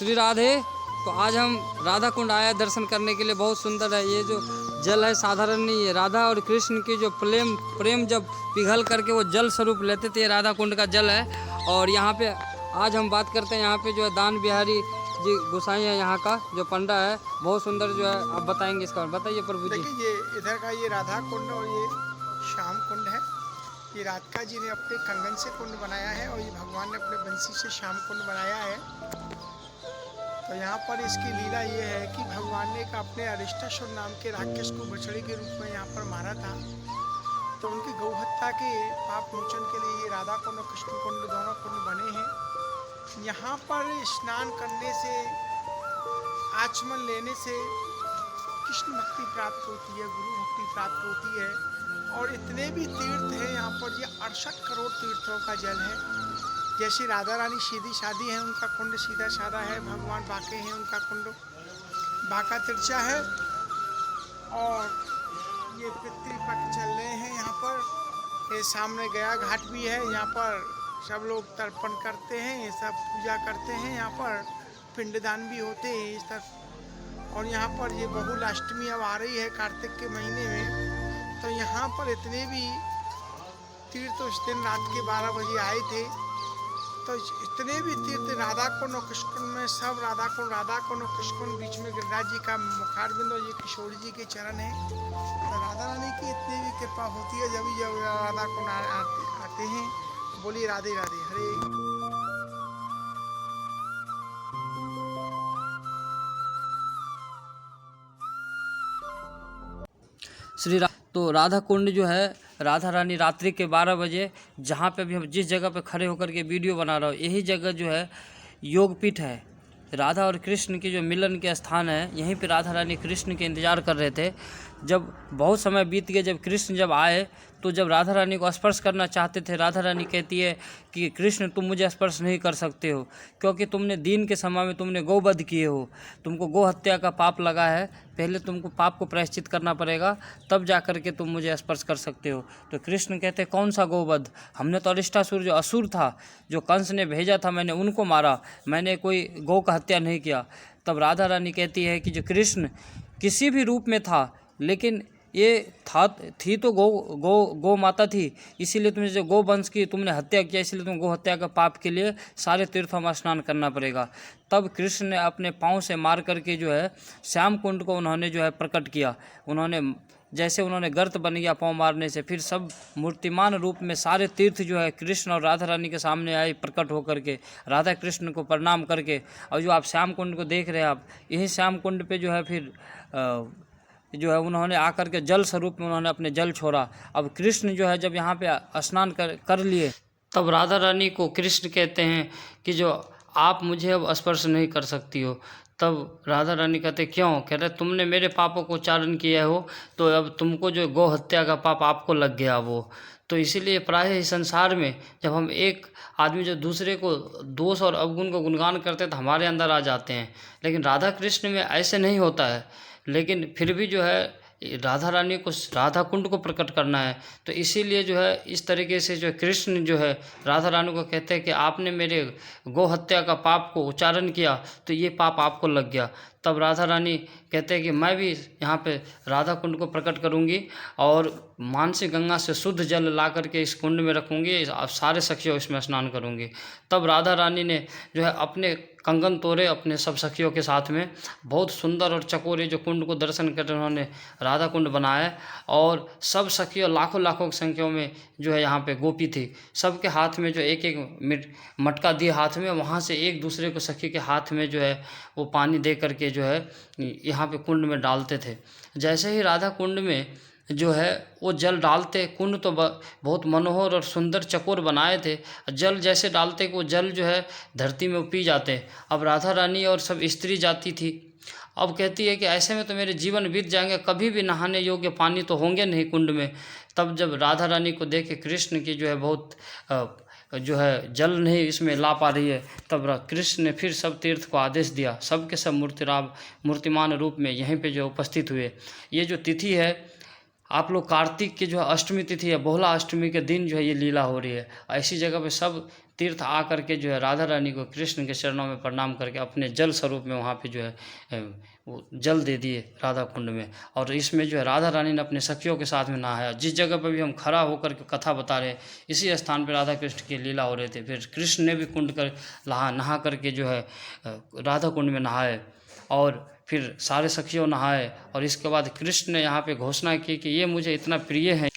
श्री राधे। तो आज हम राधा कुंड आए दर्शन करने के लिए। बहुत सुंदर है। ये जो जल है साधारण नहीं है। राधा और कृष्ण की जो प्रेम जब पिघल करके वो जल स्वरूप लेते थे, ये राधा कुंड का जल है। और यहाँ पे आज हम बात करते हैं, यहाँ पे जो है दान बिहारी जी गोसाई है यहाँ का जो पंडा है, बहुत सुंदर जो है। आप बताएंगे इसका, बताइए प्रभु जी। देखिए ये इधर का ये राधा कुंड और ये श्याम कुंड है। ये राधिका जी ने अपने कंगन से कुंड बनाया है और ये भगवान ने अपने बंसी से श्याम कुंड बनाया है। तो यहाँ पर इसकी लीला ये है कि भगवान ने एक अपने अरिष्टासुर नाम के राक्षस को बछड़ी के रूप में यहाँ पर मारा था। तो उनकी गौ हत्या के पाप मोचन के लिए ये राधा कुंड और कृष्ण कुंड दोनों कुंड बने हैं। यहाँ पर स्नान करने से, आचमन लेने से कृष्ण भक्ति प्राप्त होती है, गुरु भक्ति प्राप्त होती है। और इतने भी तीर्थ हैं यहाँ पर, ये 68 करोड़ तीर्थों का जल है। जैसे राधा रानी सीधी सादी है, उनका कुंड सीधा साधा है। भगवान बाके हैं, उनका कुंड बाका तिरछा है। और ये पितृपक्ष चल रहे हैं यहाँ पर। ये सामने गया घाट भी है, यहाँ पर सब लोग तर्पण करते हैं, ये सब पूजा करते हैं। यहाँ पर पिंडदान भी होते हैं इस तरफ। और यहाँ पर ये बहुल अष्टमी अब आ रही है कार्तिक के महीने में। तो यहाँ पर इतने भी तीर्थ उस दिन रात के 12 बजे आए थे। तो इतने भी तीर्थ राधा कुंड और कृष्ण में सब राधा कुंड और कृष्ण बीच में गिरिराज जी का मुखारबिंद और ये किशोर जी के चरण है। तो राधा रानी की इतनी भी कृपा होती है जब राधा कुंड आते हैं। बोलिए राधे राधे हरे। तो राधा कुंड जो है, राधा रानी रात्रि के 12 बजे, जहाँ पे भी हम जिस जगह पे खड़े होकर के वीडियो बना रहा हूँ, यही जगह जो है योगपीठ है। राधा और कृष्ण के जो मिलन के स्थान है, यहीं पे राधा रानी कृष्ण के इंतज़ार कर रहे थे। जब बहुत समय बीत गया, जब कृष्ण जब आए, तो जब राधा रानी को स्पर्श करना चाहते थे, राधा रानी कहती है कि कृष्ण तुम मुझे स्पर्श नहीं कर सकते हो, क्योंकि तुमने दिन के समय में तुमने गौवध किए हो, तुमको गौ हत्या का पाप लगा है। पहले तुमको पाप को प्रायश्चित करना पड़ेगा, तब जा कर के तुम मुझे स्पर्श कर सकते हो। तो कृष्ण कहते कौन सा गौवध? हमने तो अरिष्टासुर जो असुर था, जो कंस ने भेजा था, मैंने उनको मारा, मैंने कोई गौ का हत्या नहीं किया। तब राधा रानी कहती है कि जो कृष्ण किसी भी रूप में था, लेकिन ये थी तो गौ माता थी, इसीलिए तुमने जो गौ वंश की तुमने हत्या किया, इसलिए तुम गौ हत्या का पाप के लिए सारे तीर्थों में स्नान करना पड़ेगा। तब कृष्ण ने अपने पाँव से मार करके जो है श्याम कुंड को उन्होंने जो है प्रकट किया। उन्होंने जैसे उन्होंने गर्त बन गया पाँव मारने से, फिर सब मूर्तिमान रूप में सारे तीर्थ जो है कृष्ण और राधा रानी के सामने आए प्रकट होकर के, राधा कृष्ण को प्रणाम करके। और जो आप श्याम कुंड को देख रहे हैं, आप यही श्याम कुंड पे जो है फिर जो है उन्होंने आकर के जल स्वरूप में उन्होंने अपने जल छोड़ा। अब कृष्ण जो है जब यहाँ पे स्नान कर लिए, तब राधा रानी को कृष्ण कहते हैं कि जो आप मुझे अब स्पर्श नहीं कर सकती हो। तब राधा रानी कहते क्यों? कह रहे तुमने मेरे पापों को उच्चारण किया हो, तो अब तुमको जो गौ हत्या का पाप आपको लग गया वो। तो इसीलिए प्रायः इस संसार में जब हम एक आदमी जो दूसरे को दोष और अवगुण को गुणगान करते हैं तो हमारे अंदर आ जाते हैं, लेकिन राधा कृष्ण में ऐसे नहीं होता है। लेकिन फिर भी जो है राधा रानी को राधा कुंड को प्रकट करना है, तो इसीलिए जो है इस तरीके से जो कृष्ण जो है राधा रानी को कहते हैं कि आपने मेरे गौ हत्या का पाप को उच्चारण किया, तो ये पाप आपको लग गया। तब राधा रानी कहते हैं कि मैं भी यहाँ पे राधा कुंड को प्रकट करूँगी और मानसी गंगा से शुद्ध जल ला करके इस कुंड में रखूँगी, आप सारे सखियों इसमें स्नान करूँगी। तब राधा रानी ने जो है अपने कंगन तोड़े अपने सब सखियों के साथ में, बहुत सुंदर और चकोरे जो कुंड को दर्शन कर उन्होंने राधा कुंड बनाया। और सब सखियों लाखों लाखों की संख्या में जो है यहाँ पे गोपी थी, सबके हाथ में जो एक एक मटका दिए हाथ में, वहाँ से एक दूसरे को सखी के हाथ में जो है वो पानी दे करके जो है यहाँ पे कुंड में डालते थे। जैसे ही राधा कुंड में जो है वो जल डालते, कुंड तो बहुत मनोहर और सुंदर चकोर बनाए थे, जल जैसे डालते कि वो जल जो है धरती में पी जाते। अब राधा रानी और सब स्त्री जाती थी, अब कहती है कि ऐसे में तो मेरे जीवन बीत जाएंगे, कभी भी नहाने योग्य पानी तो होंगे नहीं कुंड में। तब जब राधा रानी को देखे कृष्ण की जो है बहुत जो है जल नहीं इसमें ला पा रही है, तब कृष्ण ने फिर सब तीर्थ को आदेश दिया, सबके सब मूर्तिमान रूप में यहीं पे जो उपस्थित हुए। ये जो तिथि है आप लोग कार्तिक की जो अष्टमी तिथि है, बहुला अष्टमी के दिन जो है ये लीला हो रही है। ऐसी जगह पे सब तीर्थ आ करके जो है राधा रानी को कृष्ण के चरणों में प्रणाम करके अपने जल स्वरूप में वहाँ पे जो है वो जल दे दिए राधा कुंड में। और इसमें जो है राधा रानी ने अपने सखियों के साथ में नहाया। जिस जगह पर भी हम खड़ा होकर के कथा बता रहे, इसी स्थान पर राधा कृष्ण की लीला हो रहे थे। फिर कृष्ण ने भी कुंड कर नहा करके जो है राधा कुंड में नहाए, और फिर सारे सखियों नहाए। और इसके बाद कृष्ण ने यहाँ पे घोषणा की कि ये मुझे इतना प्रिय है।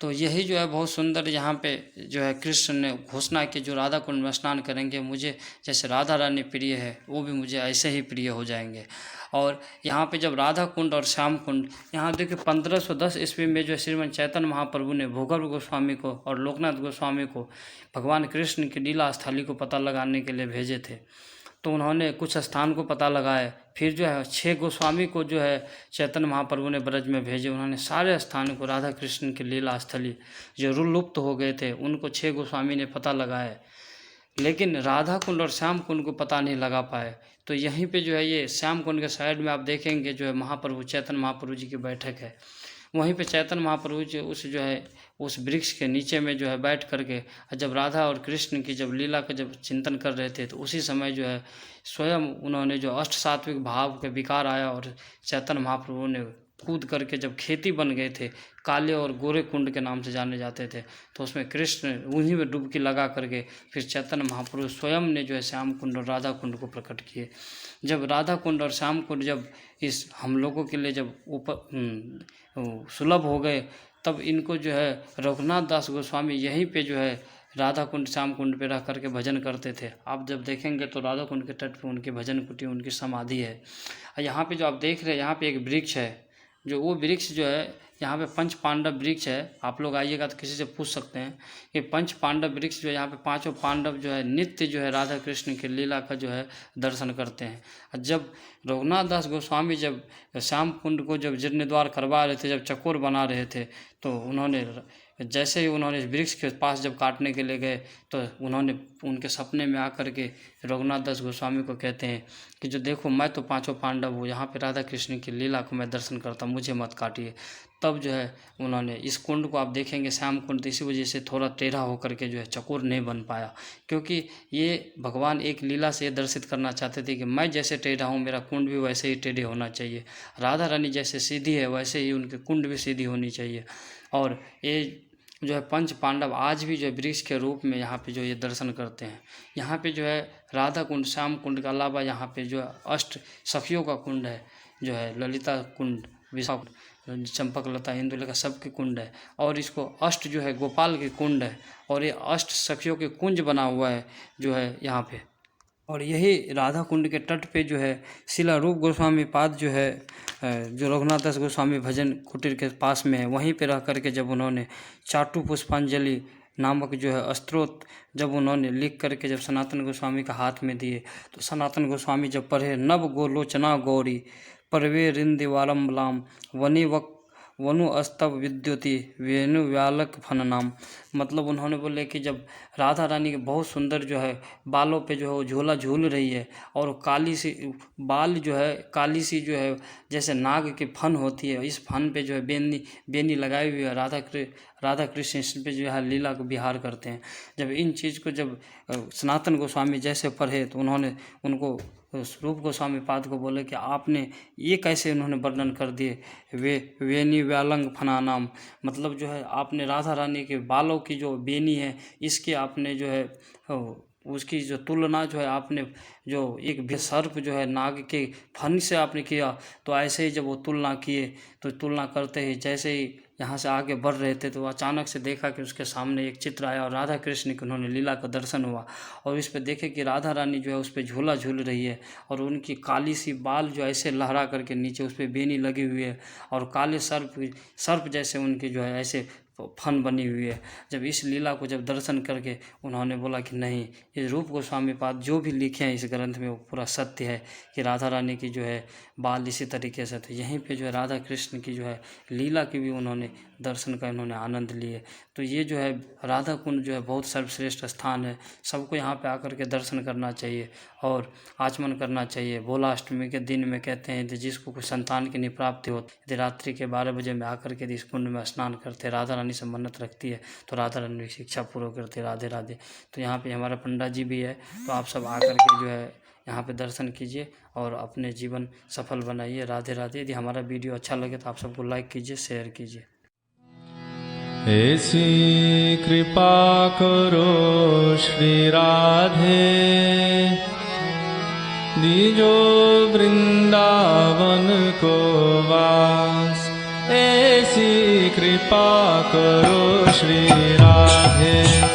तो यही जो है बहुत सुंदर यहाँ पे जो है कृष्ण ने घोषणा की, जो राधा कुंड में स्नान करेंगे, मुझे जैसे राधा रानी प्रिय है वो भी मुझे ऐसे ही प्रिय हो जाएंगे। और यहाँ पे जब राधा कुंड और श्याम कुंड, यहाँ देखिए 1510 ईस्वी में जो श्रीमद चैतन्य महाप्रभु ने भूगर्भ गोस्वामी को और लोकनाथ गोस्वामी को भगवान कृष्ण की लीला स्थली को पता लगाने के लिए भेजे थे। तो उन्होंने कुछ स्थान को पता लगाए। फिर जो है 6 गोस्वामी को जो है चैतन्य महाप्रभु ने ब्रज में भेजे। उन्होंने सारे स्थानों को, राधा कृष्ण की लीला स्थली जो लुप्त हो गए थे, उनको 6 गोस्वामी ने पता लगाए, लेकिन राधा कुंड और श्याम कुंड को पता नहीं लगा पाए। तो यहीं पे जो है ये श्याम कुंड के साइड में आप देखेंगे जो है महाप्रभु चैतन्य महाप्रभु जी की बैठक है। वहीं पे चैतन्य महाप्रभु जी उस वृक्ष के नीचे में जो है बैठ करके जब राधा और कृष्ण की जब लीला का जब चिंतन कर रहे थे, तो उसी समय जो है स्वयं उन्होंने जो अष्ट सात्विक भाव के विकार आया और चैतन्य महाप्रभु ने कूद करके जब खेती बन गए थे, काले और गोरे कुंड के नाम से जाने जाते थे, तो उसमें कृष्ण उन्हीं में डुबकी लगा करके फिर चैतन्य महाप्रभु स्वयं ने जो है श्याम कुंड और राधा कुंड को प्रकट किए। जब राधा कुंड और श्याम कुंड जब इस हम लोगों के लिए जब ऊपर सुलभ हो गए, तब इनको जो है रघुनाथ दास गोस्वामी यहीं पे जो है राधा कुंड श्याम कुंड पे रह करके भजन करते थे। आप जब देखेंगे तो राधा कुंड के तट पे उनकी भजन कुटी, उनकी समाधि है। यहाँ पे जो आप देख रहे हैं, यहाँ पे एक वृक्ष है, जो वो वृक्ष जो है यहाँ पे पंच पांडव वृक्ष है। आप लोग आइएगा तो किसी से पूछ सकते हैं कि पंच पांडव वृक्ष जो है, यहाँ पे 5 पांडव जो है नित्य जो है राधा कृष्ण की लीला का जो है दर्शन करते हैं। जब रघुनाथ दास गोस्वामी जब श्याम कुंड को जब जीर्णोद्धार करवा रहे थे, जब चकोर बना रहे थे, तो उन्होंने जैसे ही उन्होंने वृक्ष के पास जब काटने के लिए गए, तो उन्होंने उनके सपने में आकर के रघुनाथ दास गोस्वामी को कहते हैं कि जो देखो मैं तो 5 पांडव हूँ, यहाँ पे राधा कृष्ण की लीला को मैं दर्शन करता हूँ, मुझे मत काटिए। तब जो है उन्होंने इस कुंड को आप देखेंगे श्याम कुंड, इसी वजह से थोड़ा टेढ़ा होकर के जो है चकोर नहीं बन पाया, क्योंकि ये भगवान एक लीला से दर्शित करना चाहते थे कि मैं जैसे टेढ़ा हूँ, मेरा कुंड भी वैसे ही टेढ़े होना चाहिए। राधा रानी जैसे सीधी है, वैसे ही उनके कुंड भी सीधी होनी चाहिए। और ये जो है पंच पांडव आज भी जो है वृक्ष के रूप में यहाँ पे जो ये दर्शन करते हैं। यहाँ पे जो है राधा कुंड श्याम कुंड के अलावा यहाँ पे जो है अष्ट सखियों का कुंड है, जो है ललिता कुंड, विशाख, चंपक लता, इंदुलेखा सबके कुंड है। और इसको अष्ट जो है गोपाल के कुंड है, और ये अष्ट सखियों के कुंज बना हुआ है जो है यहाँ पे। और यही राधा कुंड के तट पे जो है शिला रूप गोस्वामी पाद जो है, जो रघुनाथ दास गोस्वामी भजन कुटीर के पास में है, वहीं पे रह करके जब उन्होंने चाटू पुष्पांजलि नामक जो है स्तोत्र जब उन्होंने लिख करके जब सनातन गोस्वामी का हाथ में दिए, तो सनातन गोस्वामी जब पढ़े, नव गोलोचना गौरी परवे रिंदिवालम्बलाम वनी वनु अस्तव विद्युति वेणु व्यालक फननाम। मतलब उन्होंने बोले कि जब राधा रानी के बहुत सुंदर जो है बालों पे जो है वो झूला झूल रही है, और काली सी बाल जो है काली सी जो है जैसे नाग की फन होती है, इस फन पे जो है बेनी लगाई हुई है, राधा कृष्ण इस पे जो है लीला को विहार करते हैं। जब इन चीज़ को जब सनातन गोस्वामी जैसे पढ़े, तो उन्होंने उनको रूप गोस्वामी पाद को बोले कि आपने ये कैसे उन्होंने वर्णन कर दिए, वेनी व्यालंग फनानाम, मतलब जो है आपने राधा रानी के बालों की जो बेनी है, इसके आपने जो है उसकी जो तुलना जो है आपने जो एक सर्प जो है नाग के फन से आपने किया। तो ऐसे ही जब वो तुलना किए, तो तुलना करते ही जैसे ही यहाँ से आगे बढ़ रहे थे, तो अचानक से देखा कि उसके सामने एक चित्र आया और राधा कृष्ण की उन्होंने लीला का दर्शन हुआ। और इस पे देखे कि राधा रानी जो है उस पर झूला झूल रही है, और उनकी काली सी बाल जो ऐसे लहरा करके नीचे उस पर बेनी लगी हुई है, और काले सर्प जैसे उनकी जो है ऐसे फन बनी हुई है। जब इस लीला को जब दर्शन करके उन्होंने बोला कि नहीं, ये रूप गोस्वामी पाद जो भी लिखे हैं इस ग्रंथ में वो पूरा सत्य है, कि राधा रानी की जो है बाल इसी तरीके से थे। यहीं पे जो है राधा कृष्ण की जो है लीला की भी उन्होंने दर्शन का इन्होंने आनंद लिए। तो ये जो है राधा कुंड जो है बहुत सर्वश्रेष्ठ स्थान है। सबको यहाँ पे आकर के दर्शन करना चाहिए और आचमन करना चाहिए। भोला अष्टमी के दिन में कहते हैं कि जिसको कोई संतान की नहीं प्राप्ति होती, यदि रात्रि के 12 बजे में आकर के इस कुंड में स्नान करते, राधा रानी से मन्नत रखती है तो राधा रानी की इच्छा पूर्ण करती है। राधे राधे। तो यहाँ पे हमारा पंडा जी भी है, तो आप सब आकर के जो है यहाँ पे दर्शन कीजिए और अपने जीवन सफल बनाइए। राधे राधे। यदि हमारा वीडियो अच्छा लगे तो आप सबको लाइक कीजिए, शेयर कीजिए। ऐसी कृपा करो श्री राधे, दीजो वृंदावन को वास। ऐसी कृपा करो श्री राधे।